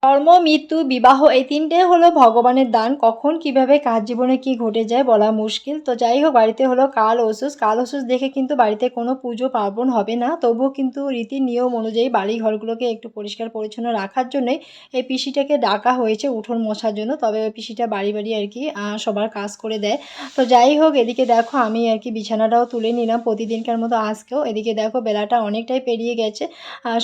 জন্ম, মৃত্যু, বিবাহ এই ৩টে হলো ভগবানের দান। কখন কিভাবে কার জীবনে কি ঘটে যায় বলা মুশকিল। তো যাই হোক, বাড়িতে হলো কাল অসুস। কাল অসুস দেখে কিন্তু বাড়িতে কোনো পুজো পার্বণ হবে না। তবুও কিন্তু রীতি নিয়ম অনুযায়ী বাড়ি ঘরগুলোকে একটু পরিষ্কার পরিচ্ছন্ন রাখার জন্যই এই পিসিটাকে ডাকা হয়েছে উঠোন মোছার জন্য। তবে ওই পিসিটা বাড়ি, বাড়ি আরকি সবার কাজ করে দেয়। তো যাই হোক, এদিকে দেখো আমি আরকি বিছানাটাও তুলে নিলাম প্রতিদিনকার মতো আজকেও। এদিকে দেখো বেলাটা অনেকটাই পেরিয়ে গেছে।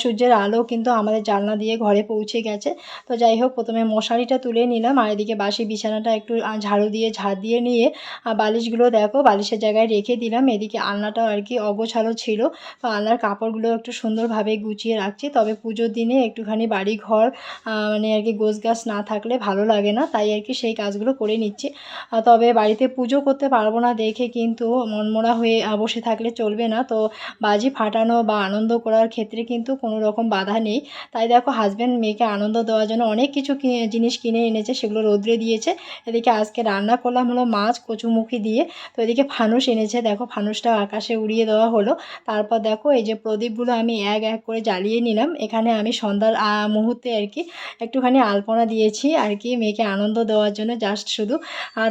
সূর্যের আলো কিন্তু আমাদের জানলা দিয়ে ঘরে পৌঁছে গেছে। তো যাই হোক, প্রথমে মশারিটা তুলে নিলাম, আর এদিকে বাসি বিছানাটা একটু ঝাড়ু দিয়ে ঝাড় দিয়ে নিয়ে বালিশগুলো দেখো বালিশের জায়গায় রেখে দিলাম। এদিকে আলনাটাও আর কি অগোছালো ছিল, তো আলনার কাপড়গুলো একটু সুন্দরভাবে গুছিয়ে রাখছি। তবে পুজোর দিনে একটুখানি বাড়ি ঘর মানে আর কি গোছগাছ না থাকলে ভালো লাগে না, তাই আর কি সেই কাজগুলো করে নিচ্ছি। তবে বাড়িতে পুজো করতে পারবো না দেখে কিন্তু মনমরা হয়ে বসে থাকলে চলবে না। তো বাজি ফাটানো বা আনন্দ করার ক্ষেত্রে কিন্তু কোনো রকম বাধা নেই। তাই দেখো হাজব্যান্ড মেয়েকে আনন্দ দেওয়ার জন্য অনেক কিছু জিনিস কিনে এনেছে, সেগুলো রোদ্রে দিয়েছে। এদিকে আজকে রান্না করলাম হলো মাছ কচুমুখি দিয়ে। তো এদিকে ফানুস এনেছে, দেখো ফানুসটা আকাশে উড়িয়ে দেওয়া হলো। তারপর দেখো এই যে প্রদীপগুলো আমি এক এক করে জ্বালিয়ে নিলাম। এখানে আমি সন্ধ্যার মুহূর্তে আর কি একটুখানি আলপনা দিয়েছি আর কি মেয়েকে আনন্দ দেওয়ার জন্য, জাস্ট শুধু।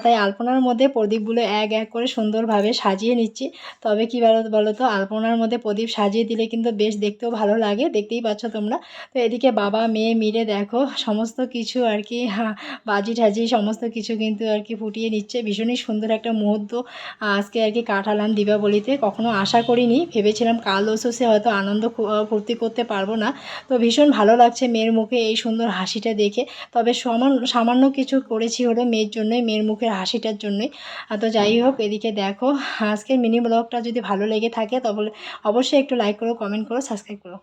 তাই আলপনার মধ্যে প্রদীপগুলো এক এক করে সুন্দরভাবে সাজিয়ে নিচ্ছি। তবে কী বলো তো, আলপনার মধ্যে প্রদীপ সাজিয়ে দিলে কিন্তু বেশ দেখতেও ভালো লাগে, দেখতেই পাচ্ছ তোমরা। তো এদিকে বাবা মেয়ে মিলে দেখো সমস্ত কিছু আর কি বাজি ঠাজি সমস্ত কিছু কিন্তু আর কি ফুটিয়ে নিচ্ছে। ভীষণই সুন্দর একটা মুহূর্ত আজকে আর কি কাটালাম দীপাবলিতে। কখনো আশা করিনি, ভেবেছিলাম কাল ওসে হয়তো আনন্দ ফুর্তি করতে পারবো না। তো ভীষণ ভালো লাগছে মেয়ের মুখে এই সুন্দর হাসিটা দেখে। তবে সামান্য কিছু করেছি হলো মেয়ের জন্যই, মেয়ের মুখের হাসিটার জন্যই। তো যাই হোক, এদিকে দেখো আজকের মিনি ব্লগটা যদি ভালো লেগে থাকে তবে অবশ্যই একটু লাইক করো, কমেন্ট করো, সাবস্ক্রাইব করো।